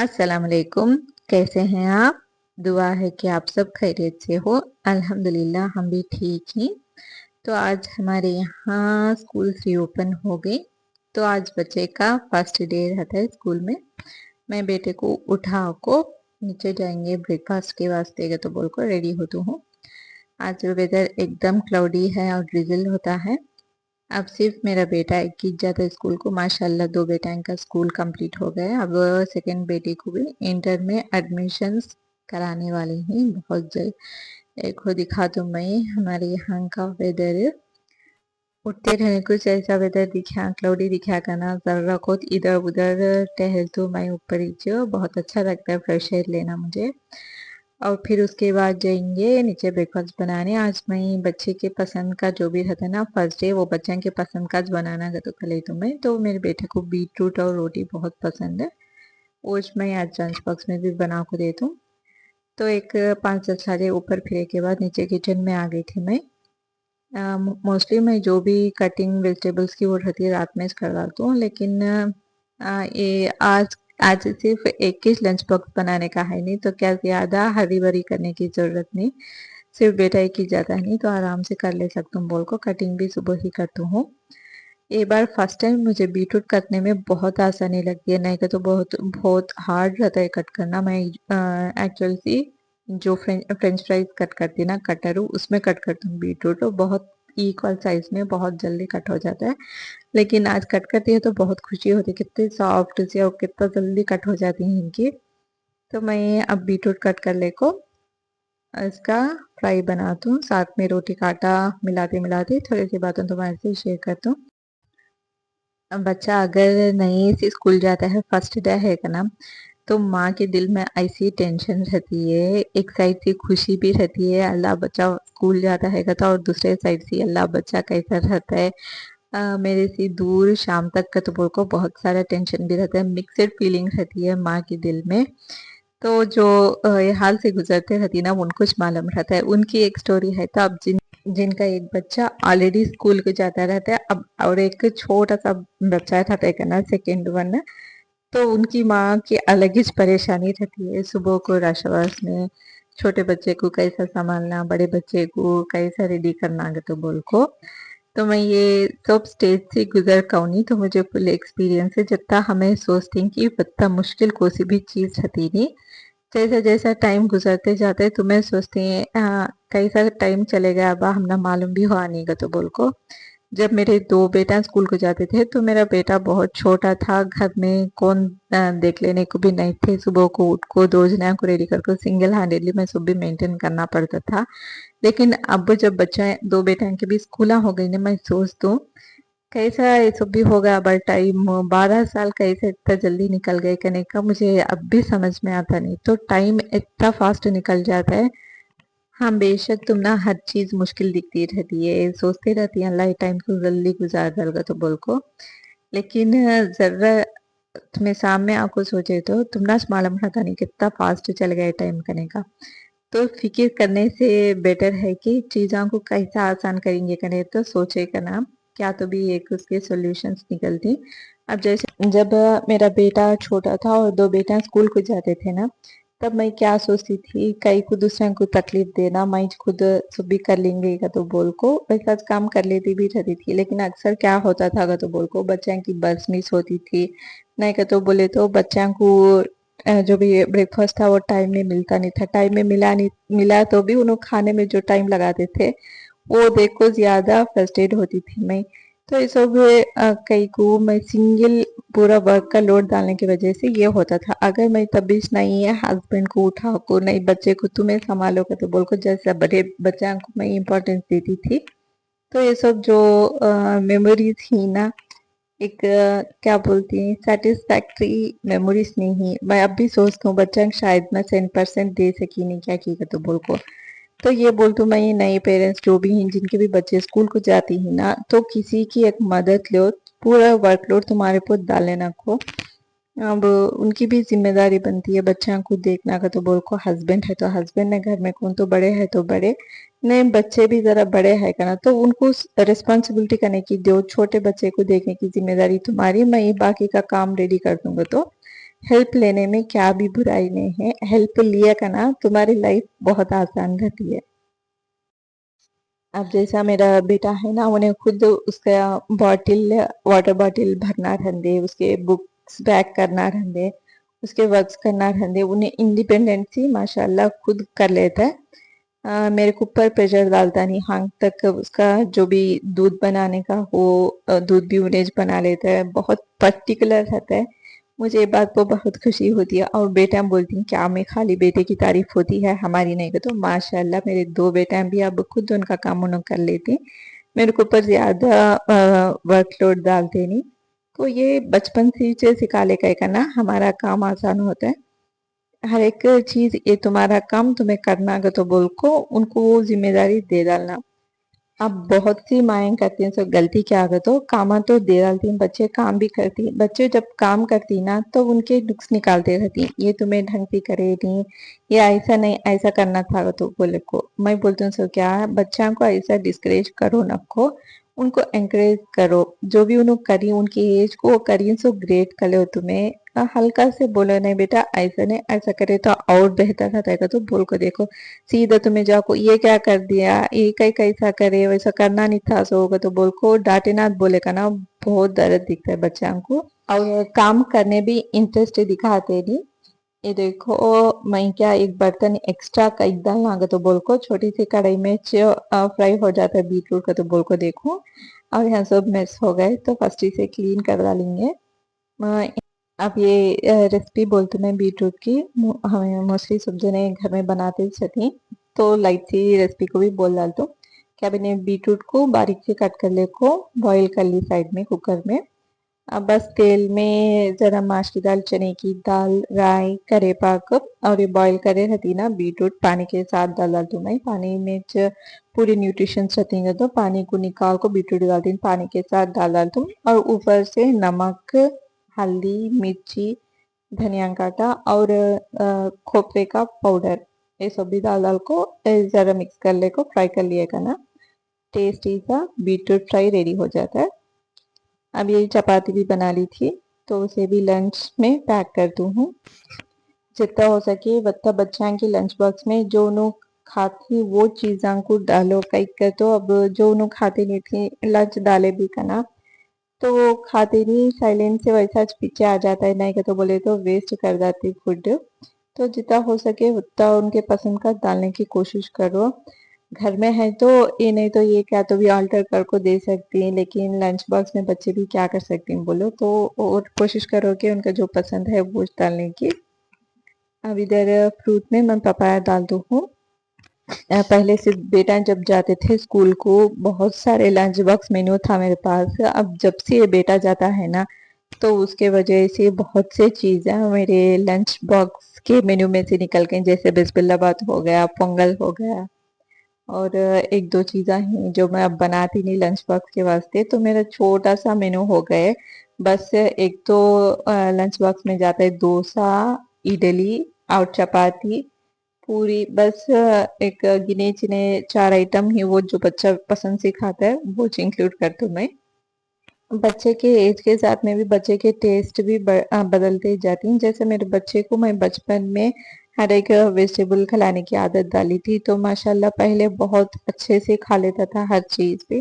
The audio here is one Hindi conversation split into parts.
अस्सलाम वालेकुम। कैसे हैं आप? दुआ है कि आप सब खैरियत से हो। अल्हम्दुलिल्लाह हम भी ठीक हैं। तो आज हमारे यहाँ स्कूल रीओपन हो गए। तो आज बच्चे का फर्स्ट डे रहता है स्कूल में। मैं बेटे को उठा को नीचे जाएंगे ब्रेकफास्ट के वास्ते तो बोल कर रेडी होती हूँ। आज वेदर एकदम क्लाउडी है और ड्रिजल होता है। अब सिर्फ मेरा बेटा एक ही जाता है स्कूल को। माशाल्लाह 2 बेटा का स्कूल कंप्लीट हो गया। अब सेकंड बेटे को भी इंटर में एडमिशन्स कराने वाले हैं बहुत जल्द। एक को दिखा दूँ मैं हमारे यहाँ का वेदर। उठते रहे कुछ ऐसा वेदर दिखा क्लाउडी दिखा करना जरा को इधर उधर टहल तो मैं ऊपर नीचे बहुत अच्छा लगता है फ्रेश एयर लेना मुझे। और फिर उसके बाद जाएंगे नीचे ब्रेकफास्ट बनाने। आज मैं बच्चे के पसंद का जो भी रहता है ना फर्स्ट डे वो बच्चे के पसंद का बनाना का तो खले तो मैं तो मेरे बेटे को बीट रूट और रोटी बहुत पसंद है। वो मैं आज लंच बॉक्स में भी बना को देती हूँ। तो एक 5-10 साल ऊपर फिरे के बाद नीचे किचन में आ गई थी मैं। मोस्टली मैं जो भी कटिंग वेजिटेबल्स की वो रहती है रात में कर डालती हूँ, लेकिन ये आज आज सिर्फ एक ही लंच बॉक्स बनाने का है नहीं तो क्या ज़्यादा हरी भरी करने की ज़रूरत नहीं। सिर्फ बेटा एक ही जाता है नहीं तो आराम से कर ले सकता हूँ बोल को कटिंग भी सुबह ही करती हूँ। ये बार फर्स्ट टाइम मुझे बीटरूट कटने में बहुत आसानी लगती है, नहीं तो बहुत बहुत हार्ड रहता है कट करना। मैं एक्चुअली जो फ्रेंच फ्राइज कट करती है ना कटर उसमें कट करती हूँ बीटरूट, और बहुत इक्वल साइज में बहुत जल्दी कट हो जाता है। लेकिन आज कट करती है तो बहुत खुशी होती है कितनी सॉफ्ट सी और कितना जल्दी कट हो जाती है इनकी। तो मैं अब बीटरूट कट कर ले को इसका फ्राई बनाती हूँ, साथ में रोटी का आटा मिलाते मिलाते थोड़ी सी बातें तुम्हारे से शेयर करती हूँ। बच्चा अगर नई से स्कूल जाता है फर्स्ट डे है का नाम, तो माँ के दिल में ऐसी टेंशन रहती है। एक साइड से खुशी भी रहती है अल्लाह बच्चा स्कूल जाता है का, तो और दूसरे साइड से अल्लाह बच्चा कैसा रहता है मेरे से दूर शाम तक का तो बोल को बहुत सारा टेंशन भी रहता है। मिक्सड फीलिंग रहती है माँ के दिल में। तो जो ये हाल से गुजरते रहती ना उनको कुछ मालूम रहता है। उनकी एक स्टोरी है। तो अब जिनका एक बच्चा ऑलरेडी स्कूल को जाता रहता है अब और एक छोटा सा बच्चा रहता है ना सेकेंड वन, तो उनकी माँ की अलग ही परेशानी रहती है। सुबह को रश वर्स में छोटे बच्चे को कैसा संभालना, बड़े बच्चे को कैसा रेडी करना आगे तो बोल को। तो मैं ये सब स्टेज से गुजर कौनी तो मुझे फुल एक्सपीरियंस है। जितना हमें सोचते हैं कि उतना मुश्किल कोई सी भी चीज़ रहती नहीं। जैसा जैसा टाइम गुजरते जाते तो मैं सोचती है कैसा टाइम चलेगा अब हमने मालूम भी हुआ नहीं गा तो बोल को। जब मेरे 2 बेटा स्कूल को जाते थे तो मेरा बेटा बहुत छोटा था, घर में कौन देख लेने को भी नहीं थे। सुबह को उठ को 2 जना को रेडी करके सिंगल हैंडेडली मैं सब भी मेंटेन करना पड़ता था। लेकिन अब जब बच्चा 2 बेटा के भी स्कूल हो गई ना मैं सोचती हूँ कैसा ये सब भी होगा। अब टाइम 12 साल कैसे इतना जल्दी निकल गए कहने का मुझे अब भी समझ में आता नहीं। तो टाइम इतना फास्ट निकल जाता है। हाँ बेशक तुम ना हर चीज मुश्किल दिखती रहती है, सोचते रहती है अल्लाह टाइम को जल्दी गुजार देगा तो बोल को। लेकिन जरा तुम्हें सामने आको सोचे तो तुम ना मालूम रहता नहीं कितना फास्ट चल गया टाइम करने का। तो फिक्र करने से बेटर है कि चीज़ों को कैसा आसान करेंगे करें तो सोचे का नाम क्या तो भी एक उसके सॉल्यूशंस निकलते। अब जैसे जब मेरा बेटा छोटा था और 2 बेटा स्कूल को जाते थे ना, तब मैं क्या सोचती थी कई को दूसरों को तकलीफ देना मैं खुद सुबह कर लेंगे का तो बोल को वैसा काम कर लेती भी रहती थी। लेकिन अक्सर क्या होता था का तो बोल को बच्चों की बस मिस होती थी, नहीं का तो बोले तो बच्चों को जो भी ब्रेकफास्ट था वो टाइम में मिलता नहीं था। टाइम में मिला नहीं मिला तो भी उन्होंने खाने में जो टाइम लगाते थे वो देखो ज्यादा फ्रस्ट्रेट होती थी मैं। तो ये सब कई को मैं सिंगल पूरा वर्क का लोड डालने की वजह से ये होता था। अगर मैं तबीयत नहीं है हस्बैंड को उठा को नहीं बच्चे को तुम्हें संभालो तो बोल को जैसा बड़े बच्चा को मैं इम्पोर्टेंस देती थी। तो ये सब जो मेमोरी थी ना एक क्या बोलती हैं सेटिस्फैक्ट्री मेमोरीज नहीं। मैं अब भी सोचता हूँ बच्चा शायद मैं 100% दे सकी नहीं क्या की तो बोल को। तो ये बोलती हूँ मैं ये नए पेरेंट्स जो भी हैं जिनके भी बच्चे स्कूल को जाती हैं ना तो किसी की एक मदद लो, पूरा वर्कलोड तुम्हारे ऊपर डाले ना को। अब उनकी भी जिम्मेदारी बनती है बच्चों को देखना का तो बोल को। हस्बैंड है तो हस्बैंड है घर में कौन तो बड़े है तो बड़े नहीं बच्चे भी जरा बड़े है करना तो उनको रिस्पॉन्सिबिलिटी करने की दो। छोटे बच्चे को देखने की जिम्मेदारी तुम्हारी, मैं ये बाकी का काम रेडी कर दूंगा। तो हेल्प लेने में क्या भी बुराई नहीं है, हेल्प लिया का ना तुम्हारी लाइफ बहुत आसान रहती है। अब जैसा मेरा बेटा है ना, उन्हें खुद उसका बॉटल वाटर बॉटल भरना रहंदे, उसके बुक्स पैक करना रहंदे, उसके वर्क्स करना रहंदे, उन्हें इंडिपेंडेंसी माशाल्लाह खुद कर लेता है। मेरे को ऊपर प्रेशर डालता नहीं, हाँ तक उसका जो भी दूध बनाने का हो दूध भी उन्हें बना लेता है, बहुत पर्टिकुलर रहता है। मुझे ये बात को बहुत खुशी होती है। और बेटा बोलती हैं क्या मैं खाली बेटे की तारीफ होती है हमारी नहीं, तो माशाल्लाह मेरे दो बेटे भी अब खुद उनका काम उन्होंने कर लेते हैं, मेरे को ऊपर ज्यादा वर्कलोड डालते नहीं। तो ये बचपन से सिखा ले का ना हमारा काम आसान होता है। हर एक चीज ये तुम्हारा काम तुम्हें करना अगर तो बोल को उनको वो जिम्मेदारी दे डालना। अब बहुत सी माएँ करती हैं, सो गलती क्या आगे तो कामा तो दे डालती हैं, बच्चे काम भी करती हैं, बच्चे जब काम करती ना तो उनके नुक्स निकालते रहती हैं, ये तुम्हें ढंग से करे नहीं, ये ऐसा नहीं ऐसा करना था तो बोले को मैं बोलती हूँ सो क्या है बच्चा को ऐसा डिस्करेज करो नको, उनको एंकरेज करो, जो भी उन्होंने करी उनकी एज को करी सो ग्रेट कर लो तुम्हें। हल्का से बोलो नहीं बेटा ऐसा नहीं ऐसा करे तो और बेहतर रहता है, तो बोल को देखो सीधा तुम्हें जाको ये क्या कर दिया, ये कई कैसा करे वैसा करना नहीं था, सो होगा तो बोल को डांटे ना बोले का ना, बहुत दर्द दिखता है बच्चों को। और काम करने भी इंटरेस्ट दिखाते नहीं। ये देखो मैं क्या एक बर्तन एक्स्ट्रा कई डालना आगे तो बोल को छोटी सी कढ़ाई में फ्राई हो जाता है बीटरूट का, तो बोल को देखो और यहाँ सब मिस हो गए तो फर्स्ट से क्लीन कर डालेंगे। अब ये रेसिपी बोलते मैं बीटरूट की हमें मोस्टली सब जने घर में बनाते छथी, तो लाइट सी रेसिपी को भी बोल डाल दो। क्या मैंने बीटरूट को बारीक से कट कर ले को बॉईल कर ली साइड में कुकर में। अब बस तेल में जरा माश की दाल, चने की दाल, राई, करे पाक और ये बॉईल करे रहती ना बीटरूट पानी के साथ डाल दूँ मैं, पानी में पूरे न्यूट्रिशन रहेंगे तो पानी को निकाल को बीटरूट डाल दी पानी के साथ डाल दूँ, और ऊपर से नमक, हल्दी, मिर्ची, धनिया काटा और खोपरे का पाउडर, ये सब भी डाल को जरा मिक्स कर ले को फ्राई कर लिए का ना, टेस्टी सा बीटरूट फ्राई रेडी हो जाता है। अब ये चपाती भी बना ली थी तो उसे भी लंच में पैक कर दूँ हूँ, जितना हो सके उतना बच्चा के लंच बॉक्स में जो उन्होंने खाती वो चीज़ों को डालो कई कर, तो अब जो उन्होंने खाते नहीं थी लंच डाले भी का ना तो वो खाते नहीं साइलेंट से वैसा पीछे आ जाता है, नहीं का तो बोले तो वेस्ट कर जाती फूड। तो जितना हो सके उतना उनके पसंद का डालने की कोशिश करो। घर में है तो ये नहीं तो ये क्या तो भी अल्टर कर को दे सकती हैं, लेकिन लंच बॉक्स में बच्चे भी क्या कर सकते हैं बोलो, तो और कोशिश करो कि उनका जो पसंद है वो डालने की। अब इधर फ्रूट में मैं पपाया डाल दूँ हूँ। पहले से बेटा जब जाते थे स्कूल को बहुत सारे लंच बॉक्स मेन्यू था मेरे पास, अब जब से ये बेटा जाता है ना तो उसके वजह से बहुत से चीज़ें मेरे लंच बॉक्स के मेन्यू में से निकल गई, जैसे बिस्मिल्लाबाद हो गया, पोंगल हो गया, और एक दो चीज़ें हैं जो मैं अब बनाती नहीं लंच बॉक्स के वास्ते, तो मेरा छोटा सा मेनू हो गए। बस एक तो लंच बॉक्स में जाता है डोसा, इडली और चपाती, पूरी, बस एक गिने चुने चार आइटम ही वो जो बच्चा पसंद से खाता है वो इंक्लूड कर दूँ मैं। बच्चे के एज के साथ में भी बच्चे के टेस्ट भी बदलते जाती हैं, जैसे मेरे बच्चे को मैं बचपन में हर एक वेजिटेबल खिलाने की आदत डाली थी तो माशाल्लाह पहले बहुत अच्छे से खा लेता था हर चीज़ पे,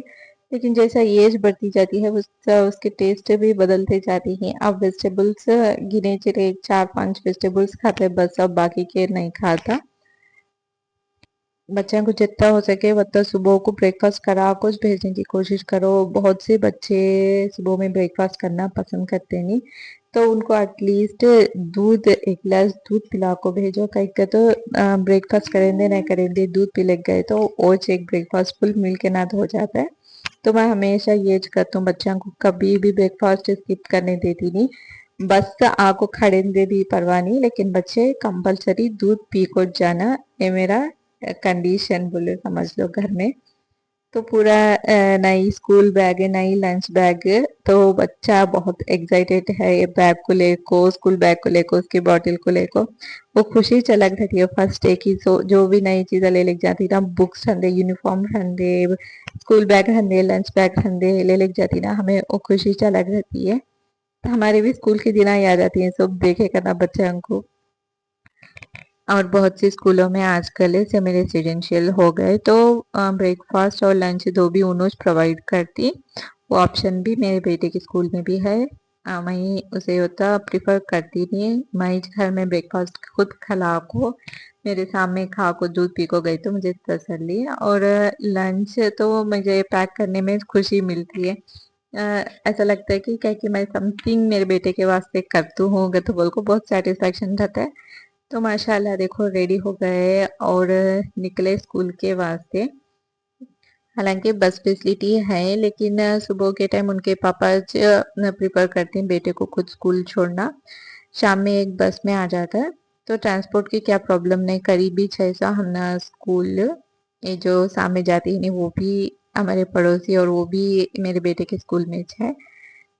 लेकिन जैसा एज बढ़ती जाती है उसके टेस्ट भी बदलते जाती हैं। अब वेजिटेबल्स गिने चुने चार पांच वेजिटेबल्स खाते हैं बस, अब बाकी के नहीं खाता। बच्चों को जितना हो सके उतना सुबह को ब्रेकफास्ट करा कुछ भेजने की कोशिश करो। बहुत से बच्चे सुबह में ब्रेकफास्ट करना पसंद करते नहीं, तो उनको एटलीस्ट दूध एक गिलास दूध पिला को भेजो, कहीं का तो ब्रेकफास्ट करेंगे नहीं करेंगे दूध पी लग गए तो ओच एक ब्रेकफास्ट फुल मील के नाद हो जाता है। तो मैं हमेशा ये करती हूँ बच्चों को कभी भी ब्रेकफास्ट स्किप करने देती नहीं, बस आको खड़े दे भी परवाह नहीं, लेकिन बच्चे कंपलसरी दूध पी को जाना, ये मेरा कंडीशन बोले समझ लो घर में। तो पूरा नई स्कूल बैग है, नई लंच बैग है, तो बच्चा बहुत एक्साइटेड है ये बैग को लेको, स्कूल बैग को लेको, उसकी बॉटल को लेको, वो खुशी से अलग रहती है। फर्स्ट डे की जो भी नई चीजें ले लेके जाती ना, बुक्स हंदे, यूनिफॉर्म हंदे, स्कूल बैग हंदे, लंच बैग हंदे ले लेके जाती ना, हमें वो खुशी से अलग रहती है। तो हमारे भी स्कूल की दिना याद आती है सब देखे करना बच्चों को। और बहुत सी स्कूलों में आजकल सेमी रेसिडेंशियल हो गए तो ब्रेकफास्ट और लंच दो भी उन्होंने प्रोवाइड करती। वो ऑप्शन भी मेरे बेटे के स्कूल में भी है। मैं उसे होता प्रिफर करती नहीं है। मैं घर में ब्रेकफास्ट खुद खिला को मेरे सामने खा को दूध पी को गई तो मुझे तसल्ली है। और लंच तो मुझे पैक करने में खुशी मिलती है। ऐसा लगता है कि मैं समथिंग मेरे बेटे के वास्ते करती हूँ तो बोल को बहुत सेटिस्फेक्शन रहता है। तो माशाल्लाह देखो रेडी हो गए और निकले स्कूल के वास्ते। हालांकि बस फैसिलिटी है लेकिन सुबह के टाइम उनके पापा प्रिफर करते हैं बेटे को खुद स्कूल छोड़ना। शाम में एक बस में आ जाता है तो ट्रांसपोर्ट की क्या प्रॉब्लम नहीं। करीबी 6 हम ना स्कूल ये जो सामने जाती है वो भी हमारे पड़ोसी और वो भी मेरे बेटे के स्कूल में है।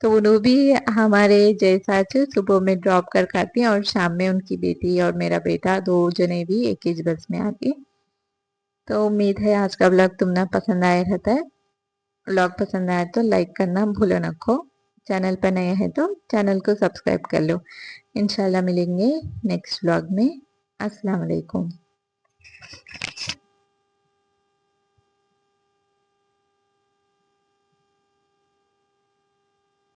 तो उन्हों भी हमारे जैसा सुबह में ड्रॉप कर खाती हैं और शाम में उनकी बेटी और मेरा बेटा दो जने भी एक ही बस में आती। तो उम्मीद है आज का व्लॉग तुमने पसंद आया रहता है। व्लॉग पसंद आया तो लाइक करना भूलो नको। चैनल पर नए हैं तो चैनल को सब्सक्राइब कर लो। इंशाल्लाह मिलेंगे नेक्स्ट व्लॉग में। अस्सलाम वालेकुम।